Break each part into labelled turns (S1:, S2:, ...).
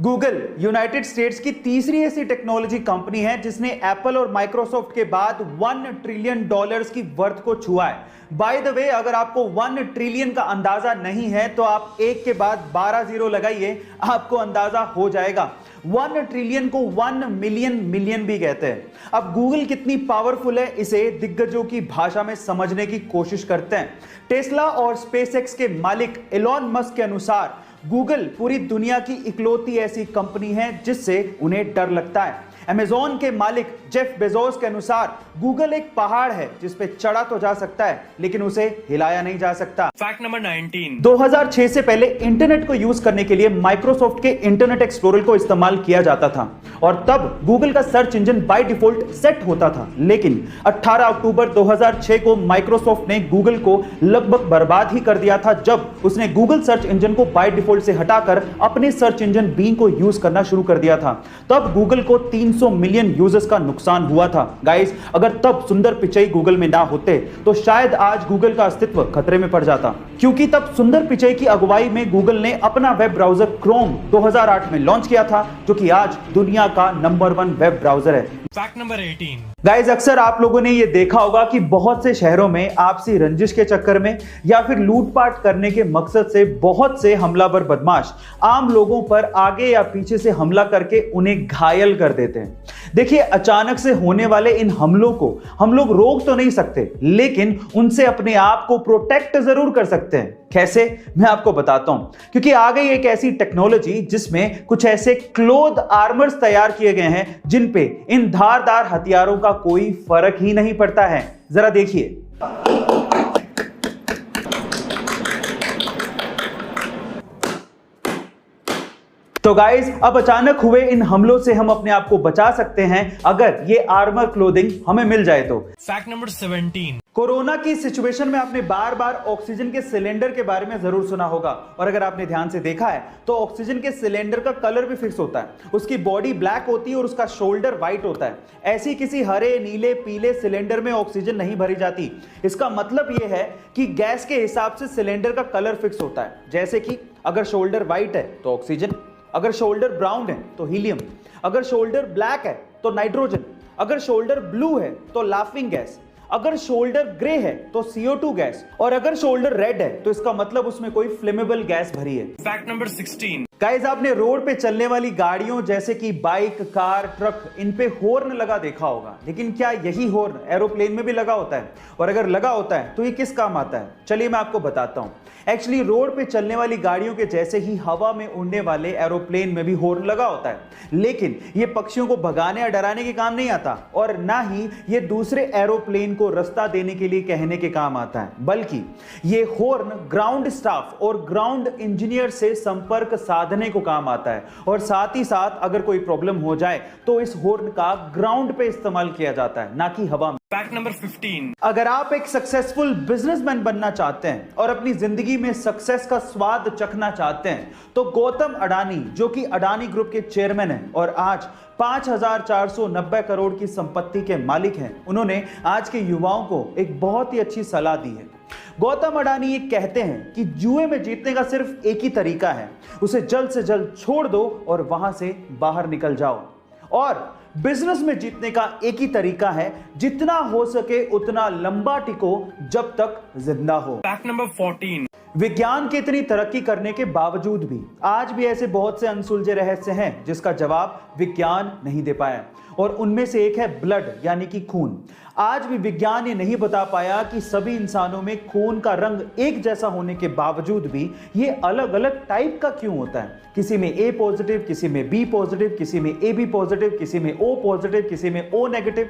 S1: Google United states की तीसरी ऐसी टेक्नोलॉजी कंपनी है जिसने एप्पल और माइक्रोसॉफ्ट के बाद $1 ट्रिलियन की वर्थ को छुआ है। बाय द वे, अगर आपको 1 ट्रिलियन का अंदाजा नहीं है तो आप एक के बाद 12 जीरो लगाइए, आपको अंदाजा हो जाएगा। 1 ट्रिलियन को 1 मिलियन भी कहते हैं। अब गूगल कितनी पावरफुल है, इसे दिग्गजों की भाषा में समझने की कोशिश करते हैं। टेस्ला और स्पेसएक्स के मालिक एलॉन मस्क के अनुसार गूगल पूरी दुनिया की इकलौती ऐसी कंपनी है जिससे उन्हें डर लगता है। अमेज़न के मालिक जेफ बेजोस के अनुसार गूगल एक पहाड़ है जिस पे चढ़ा तो जा सकता है लेकिन उसे हिलाया नहीं जा सकता।
S2: Fact number 19।
S1: 2006 से पहले इंटरनेट को यूज करने के लिए माइक्रोसॉफ्ट के इंटरनेट एक्सप्लोरर को इस्तेमाल किया जाता था और तब गूगल का search engine by default set होता था। लेकिन 18 अक्टूबर 2006 को माइक्रोसॉफ्ट ने गूगल को लगभग बर्बाद ही कर दिया था जब उसने गूगल सर्च इंजन को बाय डिफॉल्ट से हटाकर अपने सर्च इंजन बिंग को यूज करना शुरू कर दिया था। तब गूगल को 300 मिलियन यूजर्स का नुकसान हुआ था। गाइस, अगर तब सुंदर पिचई गूगल में ना होते तो शायद आज गूगल का अस्तित्व खतरे में पड़ जाता, क्योंकि तब सुंदर पिचई की अगुवाई में गूगल ने अपना वेब ब्राउजर क्रोम 2008 में लॉन्च किया था, जो कि आज दुनिया का नंबर 1 वेब ब्राउजर है।
S2: Fact number 18।
S1: गाइस, अक्सर आप लोगों ने यह देखा होगा कि बहुत से शहरों में आपसी रंजिश के चक्कर में या फिर लूटपाट करने के मकसद से बहुत से हमलावर बदमाश आम लोगों पर आगे या पीछे से हमला करके उन्हें घायल कर देते हैं। देखिए, अचानक से होने वाले इन हमलों को हम लोग रोक तो नहीं सकते, लेकिन उनसे अपने आप को प्रोटेक्ट जरूर कर सकते हैं। कैसे, मैं आपको बताता हूं, क्योंकि आ गई एक ऐसी टेक्नोलॉजी जिसमें कुछ ऐसे क्लोथ आर्मर्स तैयार किए गए हैं जिन पे इन धारदार हथियारों का कोई फर्क ही नहीं पड़ता है। जरा देखिए। तो गाइस, अब अचानक हुए इन हमलों से हम अपने आप को बचा सकते हैं अगर ये आर्मर क्लोथिंग हमें मिल जाए तो।
S2: Fact number 17।
S1: कोरोना की सिचुएशन में आपने बार बार ऑक्सीजन के सिलेंडर के बारे में जरूर सुना होगा, और अगर आपने ध्यान से देखा है तो ऑक्सीजन के सिलेंडर का कलर भी फिक्स होता है। उसकी बॉडी ब्लैक होती है और उसका शोल्डर व्हाइट होता है। ऐसी किसी हरे, नीले, पीले सिलेंडर में ऑक्सीजन नहीं भरी जाती। इसका मतलब यह है कि गैस के हिसाब से सिलेंडर का कलर फिक्स होता है। जैसे कि अगर शोल्डर व्हाइट है तो ऑक्सीजन, अगर शोल्डर ब्राउन है तो हीलियम, अगर शोल्डर ब्लैक है तो नाइट्रोजन, अगर शोल्डर ब्लू है तो लाफिंग गैस, अगर शोल्डर ग्रे है तो CO2 गैस, और अगर शोल्डर रेड है तो इसका मतलब उसमें कोई फ्लेमेबल गैस भरी है।
S2: Fact number 16।
S1: गाइस, आपने रोड पे चलने वाली गाड़ियों जैसे कि बाइक, कार, ट्रक, इन पे हॉर्न लगा देखा होगा, लेकिन क्या यही हॉर्न एरोप्लेन में भी लगा होता है? और अगर लगा होता है तो ये किस काम आता है? चलिए मैं आपको बताता हूं। एक्चुअली रोड पे चलने वाली गाड़ियों के जैसे ही हवा में उड़ने वाले एरोप्लेन में भी हॉर्न लगा होता है, लेकिन ये पक्षियों को भगाने या डराने के काम नहीं आता, और ना ही ये दूसरे एरोप्लेन को रास्ता देने के लिए कहने के काम आता है, बल्कि ये हॉर्न ग्राउंड स्टाफ और ग्राउंड इंजीनियर से संपर्क साधने को काम आता है। और साथ ही साथ अगर कोई प्रॉब्लम हो जाए तो इस हॉर्न का ग्राउंड पे इस्तेमाल किया जाता है, ना कि हवा में।
S2: Fact number 15।
S1: अगर आप एक सक्सेसफुल बिजनेसमैन बनना चाहते हैं और अपनी जिंदगी में सक्सेस का स्वाद चखना चाहते हैं तो गौतम अडानी, जो कि अडानी ग्रुप के चेयरमैन हैं और आज 5,490 करोड़ की संपत्ति के मालिक हैं, उन्होंने आज के युवाओं को एक बहुत ही अच्छी सलाह दी है। गौतम अडानी ये कहते हैं कि जुए में जीतने का सिर्फ एक ही तरीका है, उसे जल्द से जल्द छोड़ दो और वहां से बाहर निकल जाओ। और बिजनेस में जीतने का एक ही तरीका है, जितना हो सके उतना लंबा टिको जब तक जिंदा हो।
S2: Fact number 14।
S1: विज्ञान की इतनी तरक्की करने के बावजूद भी आज भी ऐसे बहुत से अनसुलझे रहस्य हैं जिसका जवाब विज्ञान नहीं दे पाया, और उनमें से एक है ब्लड, यानी कि खून। आज भी विज्ञान ये नहीं बता पाया कि सभी इंसानों में खून का रंग एक जैसा होने के बावजूद भी ये अलग अलग टाइप का क्यों होता है। किसी में A पॉजिटिव, किसी में B पॉजिटिव, किसी में AB पॉजिटिव, किसी में O पॉजिटिव, किसी में O नेगेटिव।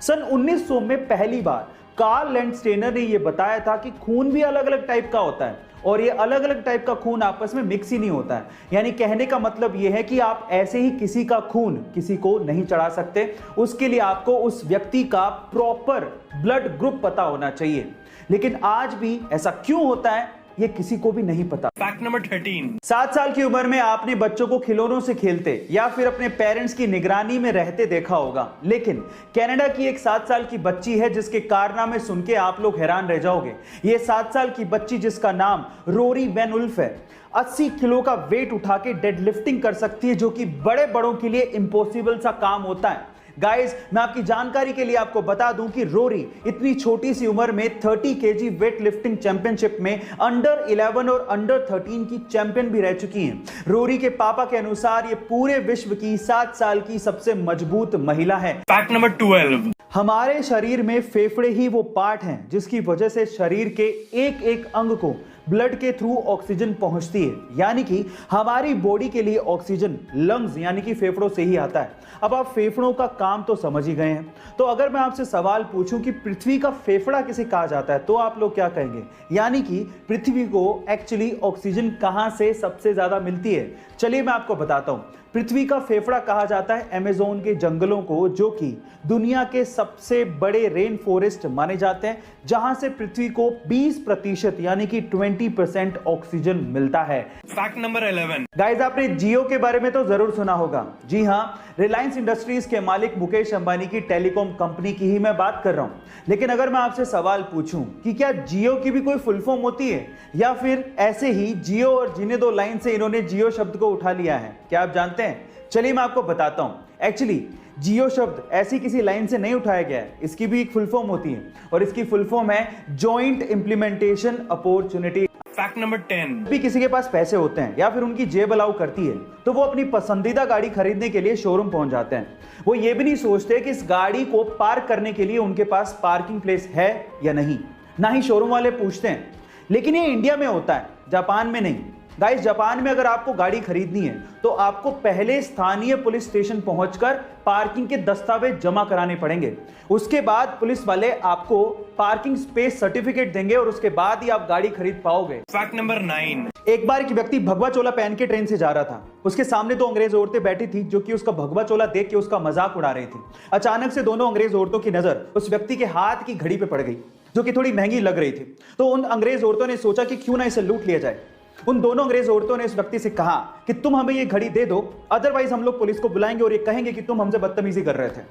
S1: सन 1900 में पहली बार कार्ल लैंडस्टेनर ने यह बताया था कि खून भी अलग अलग टाइप का होता है, और ये अलग अलग टाइप का खून आपस में मिक्स ही नहीं होता है। यानी कहने का मतलब यह है कि आप ऐसे ही किसी का खून किसी को नहीं चढ़ा सकते, उसके लिए आपको उस व्यक्ति का प्रॉपर ब्लड ग्रुप पता होना चाहिए। लेकिन आज भी ऐसा क्यों होता है, ये किसी को भी नहीं पता।
S2: Fact number 13.
S1: 7 साल की उम्र में आपने बच्चों को खिलौनों से खेलते या फिर अपने पेरेंट्स की निगरानी में रहते देखा होगा, लेकिन कनाडा की एक 7 साल की बच्ची है जिसके कारनामे सुन के आप लोग हैरान रह जाओगे। ये 7 साल की बच्ची जिसका नाम रोरी वैन उल्फ है, 80 किलो का वेट उठा के डेड लिफ्टिंग कर सकती है, जो कि बड़े बड़ों के लिए इम्पॉसिबल सा काम होता है। गाइस, मैं आपकी जानकारी के लिए आपको बता दूं कि रोरी इतनी छोटी सी उम्र में 30 केजी वेट लिफ्टिंग चैंपियनशिप में अंडर 11 और अंडर 13 की चैंपियन भी रह चुकी हैं। रोरी के पापा के अनुसार ये पूरे विश्व की 7 साल की सबसे मजबूत महिला है।
S2: Fact number 12.
S1: हमारे शरीर में फेफड़े ही वो पार्ट हैं जिसकी वजह से शरीर के एक एक अंग को ब्लड के थ्रू ऑक्सीजन पहुंचती है, यानी कि हमारी बॉडी के लिए ऑक्सीजन लंग्स यानी कि फेफड़ों से ही आता है। अब आप फेफड़ों का काम तो समझ ही गए हैं, तो अगर मैं आपसे सवाल पूछूं कि पृथ्वी का फेफड़ा किसे कहा जाता है, तो आप लोग क्या कहेंगे? यानी कि पृथ्वी को एक्चुअली ऑक्सीजन कहां से सबसे ज्यादा मिलती है? चलिए मैं आपको बताता हूं। पृथ्वी का फेफड़ा कहा जाता है अमेज़न के जंगलों को, जो कि दुनिया के सबसे बड़े रेन फॉरेस्ट माने जाते हैं, जहां से पृथ्वी को 20% यानी कि 20% ऑक्सीजन मिलता है।
S2: Fact number 11.
S1: गाइस, आपने जियो के बारे में तो जरूर सुना होगा। जी हां, रिलायंस इंडस्ट्रीज के मालिक मुकेश अंबानी की टेलीकॉम कंपनी की ही मैं बात कर रहा हूं। लेकिन अगर मैं आपसे सवाल पूछूं कि क्या जियो की भी कोई फुल फॉर्म होती है, या फिर ऐसे ही जियो और जीने दो लाइन से इन्होंने जियो शब्द को उठा लिया है? क्या आप जानते हैं? चलिए मैं आपको बताता हूं। एक्चुअली जियो शब्द ऐसी किसी लाइन से नहीं उठाया गया है, इसकी भी एक फुल फॉर्म होती है और इसकी फुल फॉर्म है joint implementation opportunity.
S2: Fact number 10.
S1: भी किसी के पास पैसे होते हैं या फिर उनकी जेब अलाउ करती है, तो वो अपनी पसंदीदा गाड़ी खरीदने के लिए शोरूम पहुंच जाते हैं। वो ये भी नहीं सोचते कि इस गाड़ी को पार्क करने के लिए उनके पास पार्किंग प्लेस है या नहीं, ना ही शोरूम वाले पूछते हैं। लेकिन ये इंडिया में होता है, जापान में नहीं। गाइस, जापान में अगर आपको गाड़ी खरीदनी है तो आपको पहले स्थानीय पुलिस स्टेशन पहुंचकर पार्किंग के दस्तावेज जमा कराने पड़ेंगे। उसके बाद पुलिस वाले आपको पार्किंग स्पेस सर्टिफिकेट देंगे और उसके बाद ही आप गाड़ी खरीद पाओगे।
S2: Fact number 9.
S1: एक बार एक व्यक्ति भगवा चोला पहन के ट्रेन से जा रहा था। उसके सामने 2 अंग्रेज औरतें बैठी थी जो कि उसका भगवा चोला देख के उसका मजाक उड़ा रही थी। अचानक से दोनों अंग्रेज औरतों की नजर उस व्यक्ति के हाथ की घड़ी पे पड़ गई, जो कि थोड़ी महंगी लग रही थी। तो उन अंग्रेज औरतों ने सोचा कि क्यों ना इसे लूट लिया जाए। उन दोनों अंग्रेज औरतों ने इस व्यक्ति से कहा कि तुम हमें ये घड़ी दे दो, अदरवाइज हम लोग पुलिस को बुलाएंगे और ये कहेंगे कि तुम हमसे बदतमीजी कर रहे थे।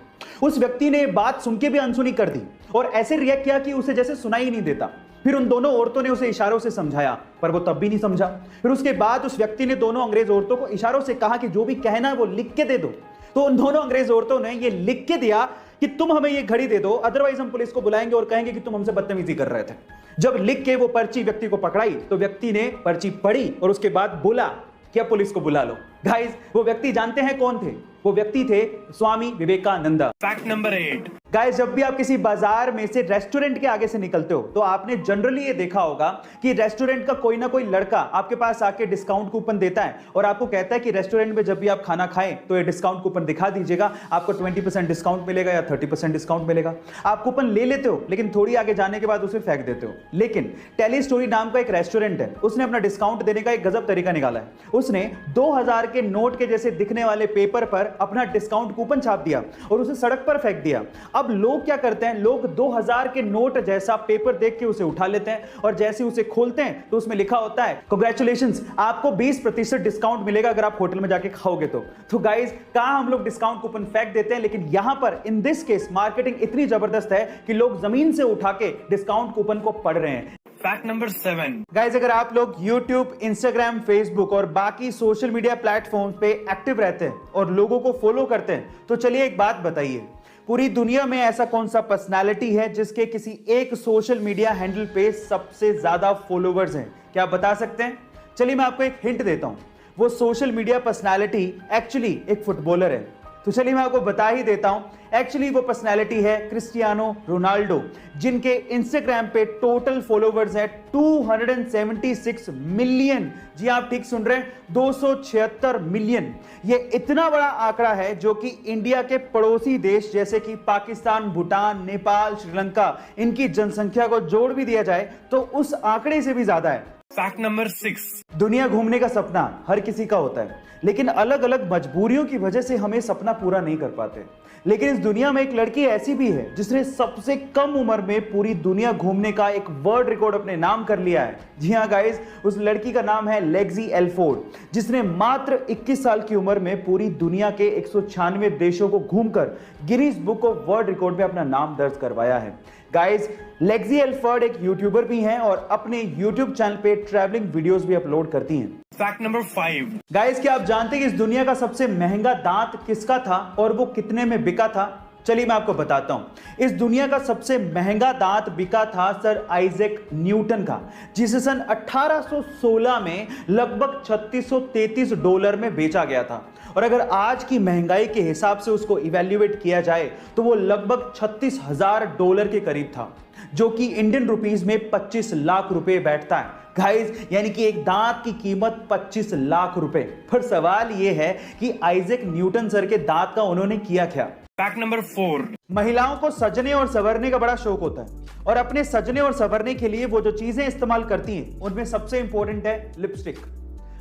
S1: उस व्यक्ति ने बात सुन के भी अनसुनी कर दी और ऐसे रिएक्ट किया कि उसे जैसे सुनाई ही नहीं देता। फिर उन दोनों औरतों ने उसे इशारों से समझाया, पर वो तब भी नहीं समझा। फिर उसके बाद उस व्यक्ति ने दोनों अंग्रेज औरतों को इशारों से कहा कि जो भी कहना है वो लिख के दे दो। तो उन दोनों अंग्रेज औरतों ने ये लिख के दिया कि तुम हमें ये घड़ी दे दो, अदरवाइज हम पुलिस को बुलाएंगे और कहेंगे कि तुम हमसे बदतमीजी कर रहे थे। जब लिख के वो पर्ची व्यक्ति को पकड़ाई तो व्यक्ति ने पर्ची पढ़ी और उसके बाद बोला कि अब पुलिस को बुला लो। गाइस, वो व्यक्ति जानते हैं कौन थे? वो व्यक्ति थे Swami Vivekananda.
S2: Fact number 8.
S1: Guys, जब भी आप किसी बाजार में से रेस्टोरेंट के आगे से निकलते हो तो आपने जनरली ये देखा होगा कि रेस्टोरेंट का कोई ना कोई लड़का आपके पास आके डिस्काउंट कूपन देता है और आपको कहता है कि रेस्टोरेंट में जब भी आप खाना खाएं तो ये डिस्काउंट कूपन दिखा दीजिएगा, आपको 20% डिस्काउंट मिलेगा या 30% डिस्काउंट मिलेगा। आप कूपन ले लेते हो लेकिन थोड़ी आगे जाने के बाद उसे फेंक देते हो। लेकिन टेली स्टोरी नाम का एक रेस्टोरेंट है, उसने अपना डिस्काउंट देने का एक गजब तरीका निकाला है। उसने 2000 के नोट के जैसे दिखने वाले पेपर पर अपना डिस्काउंट कूपन छाप दिया और उसे सड़क पर फेंक दिया। अब लोग क्या करते हैं, लोग 2000 के नोट जैसा पेपर देख के उसे उठा लेते हैं और जैसे उसे खोलते हैं तो उसमें लिखा होता है कांग्रेचुलेशंस, आपको 20% डिस्काउंट मिलेगा अगर आप होटल में जाके खाओगे तो गाइस, कहां हम लोग डिस्काउंट कूपन फेंक देते हैं, लेकिन यहां पर इन दिस केस मार्केटिंग इतनी जबरदस्त है कि लोग जमीन से उठा के डिस्काउंट कूपन को पढ़ रहे हैं।
S2: Fact number 7.
S1: गाइस, अगर आप लोग YouTube, Instagram, Facebook और बाकी सोशल मीडिया प्लेटफॉर्म पे एक्टिव रहते हैं और लोगों को फॉलो करते हैं तो चलिए एक बात बताइए, पूरी दुनिया में ऐसा कौन सा पर्सनालिटी है जिसके किसी एक सोशल मीडिया हैंडल पे सबसे ज्यादा फॉलोवर्स हैं? क्या आप बता सकते हैं? चलिए मैं आपको एक हिंट देता हूं। वो सोशल मीडिया पर्सनालिटी एक्चुअली एक फुटबॉलर है। तो चलिए मैं आपको बता ही देता हूं, एक्चुअली वो पर्सनैलिटी है क्रिस्टियानो रोनाल्डो, जिनके इंस्टाग्राम पे टोटल फॉलोवर्स है 276 मिलियन। जी आप ठीक सुन रहे हैं, 276 मिलियन। ये इतना बड़ा आंकड़ा है जो कि इंडिया के पड़ोसी देश जैसे कि पाकिस्तान, भूटान, नेपाल, श्रीलंका, इनकी जनसंख्या को जोड़ भी दिया जाए तो उस आंकड़े से भी ज्यादा है।
S2: Fact number 6.
S1: दुनिया घूमने का सपना हर किसी का होता है, लेकिन अलग अलग मजबूरियों की वजह से हमें सपना पूरा नहीं कर पाते। लेकिन इस दुनिया में एक लड़की ऐसी भी है जिसने सबसे कम उम्र में पूरी दुनिया घूमने का एक वर्ल्ड रिकॉर्ड अपने नाम कर लिया है। जी हाँ गाइस, उस लड़की का नाम है लेक्सी एल्फोर्ड, जिसने मात्र 21 साल की उम्र में पूरी दुनिया के 196 देशों को घूमकर Guinness book of world record में अपना नाम दर्ज करवाया है। गाइस, लेक्सी एल्फोर्ड एक यूट्यूबर भी हैं और अपने यूट्यूब चैनल पे ट्रैवलिंग वीडियोस भी अपलोड करती हैं।
S2: Fact number 5।
S1: गाइस, क्या आप जानते हैं कि इस दुनिया का सबसे महंगा दांत किसका था और वो कितने में बिका था? चलिए मैं आपको बताता हूं। इस दुनिया का सबसे महंगा दांत बिका था सर आइजैक न्यूटन का, जिसे सन 1816 में लगभग $3633 में बेचा गया था। और अगर आज की महंगाई के हिसाब से उसको इवैल्यूएट किया जाए तो वो लगभग $36,000 के करीब था, जो कि इंडियन रुपीस में 25 लाख रुपए बैठता है। गाइस, यानी कि एक दांत की कीमत 25 लाख रुपए। पर सवाल यह है कि आइजैक न्यूटन सर के दांत का उन्होंने किया क्या?
S2: Fact number 4।
S1: महिलाओं को सजने और संवरने का बड़ा शौक होता है और अपने सजने और संवरने के लिए वो जो चीजें इस्तेमाल करती हैं उनमें सबसे इंपॉर्टेंट है लिपस्टिक।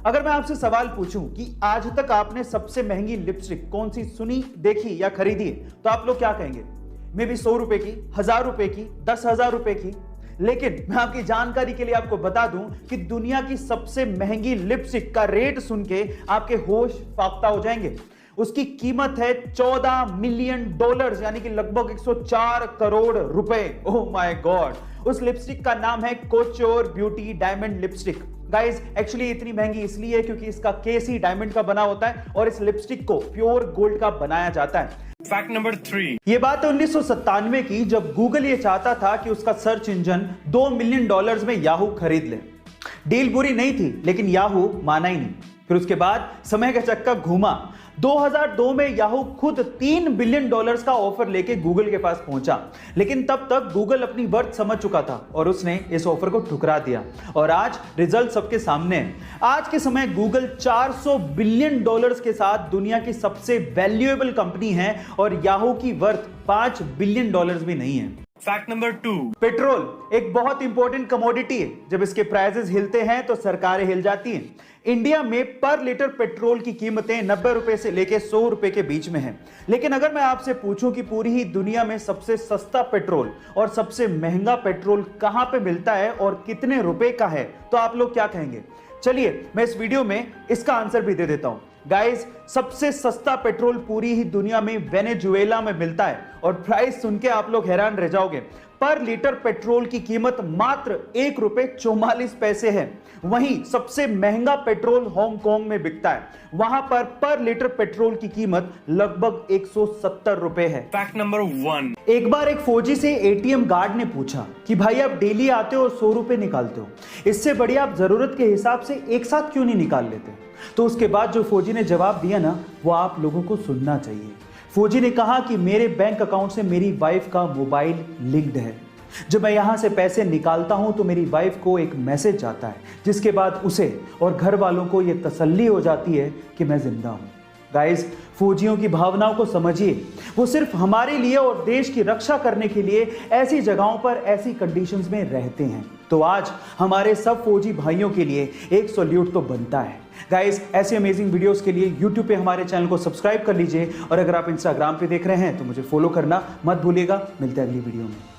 S1: अगर मैं आपसे सवाल पूछूं कि आज तक आपने सबसे महंगी लिपस्टिक कौन सी सुनी, देखी या खरीदी है, तो आप लोग क्या कहेंगे? मे बी 100 रुपए की, 1000 रुपए की, 10,000 रुपए की। लेकिन मैं आपकी जानकारी के लिए आपको बता दूं कि दुनिया की सबसे महंगी लिपस्टिक का रेट सुन के आपके होश फाख्ता हो जाएंगे। उसकी कीमत है $14 मिलियन, यानी कि लगभग 104 करोड़ रुपए। Oh my god. उस लिपस्टिक का नाम है couture beauty diamond lipstick. Guys, actually इतनी महंगी इसलिए क्योंकि इसका केस ही डायमंड का बना होता है और इस लिपस्टिक को प्योर गोल्ड का बनाया जाता है।
S2: Fact number 3।
S1: यह बात है 1997 की, जब गूगल ये चाहता था कि उसका सर्च इंजन $2 मिलियन में याहू खरीद ले। डील बुरी नहीं थी, लेकिन याहू माना ही नहीं। फिर उसके बाद समय का चक्का घूमा। 2002 में याहू खुद $3 बिलियन का ऑफर लेके गूगल के पास पहुंचा, लेकिन तब तक गूगल अपनी वर्थ समझ चुका था और उसने इस ऑफर को ठुकरा दिया। और आज रिजल्ट सबके सामने है। आज के समय गूगल $400 बिलियन के साथ दुनिया की सबसे वैल्यूएबल कंपनी है और याहू की वर्थ $5 बिलियन भी नहीं है।
S2: Fact number 2।
S1: पेट्रोल एक बहुत इंपॉर्टेंट कमोडिटी है। जब इसके प्राइसेस हिलते हैं तो सरकारें हिल जाती हैं। इंडिया में पर लीटर पेट्रोल की कीमतें 90 रुपए से लेकर 100 रुपए के बीच में हैं। लेकिन अगर मैं आपसे पूछूं कि पूरी ही दुनिया में सबसे सस्ता पेट्रोल और सबसे महंगा पेट्रोल कहां पे मिलता है और कितने रुपए का है, तो आप लोग क्या कहेंगे? चलिए मैं इस वीडियो में इसका आंसर भी दे देता हूं। गाइस, सबसे सस्ता पेट्रोल पूरी ही दुनिया में वेनेजुएला में मिलता है और प्राइस सुन के आप लोग हैरान रह जाओगे। पर लीटर पेट्रोल की कीमत मात्र $1.44 है। वहीं सबसे महंगा पेट्रोल हांगकांग में बिकता है। वहां पर लीटर पेट्रोल की कीमत लगभग 170 रुपए है।
S2: Fact number 1।
S1: एक बार एक फौजी से एटीएम गार्ड ने पूछा कि भाई आप डेली आते हो और 100 रुपए निकालते हो, इससे बढ़िया आप जरूरत के हिसाब से एक साथ क्यों नहीं निकाल लेते? तो उसके बाद जो फौजी ने जवाब दिया ना, वो आप लोगों को सुनना चाहिए। फौजी ने कहा कि मेरे बैंक अकाउंट से मेरी वाइफ का मोबाइल लिंक्ड है। जब मैं यहां से पैसे निकालता हूं तो मेरी वाइफ को एक मैसेज जाता है, जिसके बाद उसे और घर वालों को यह तसल्ली हो जाती है कि मैं जिंदा हूं। गाइस, फौजियों की भावनाओं को समझिए। वो सिर्फ हमारे लिए और देश की रक्षा करने के लिए ऐसी जगहों पर, ऐसी कंडीशंस में रहते हैं। तो आज हमारे सब फौजी भाइयों के लिए एक सैल्यूट तो बनता है। गाइस, ऐसे अमेजिंग वीडियोस के लिए YouTube पे हमारे चैनल को सब्सक्राइब कर लीजिए और अगर आप Instagram पे देख रहे हैं तो मुझे फॉलो करना मत भूलिएगा। मिलते हैं अगली वीडियो में।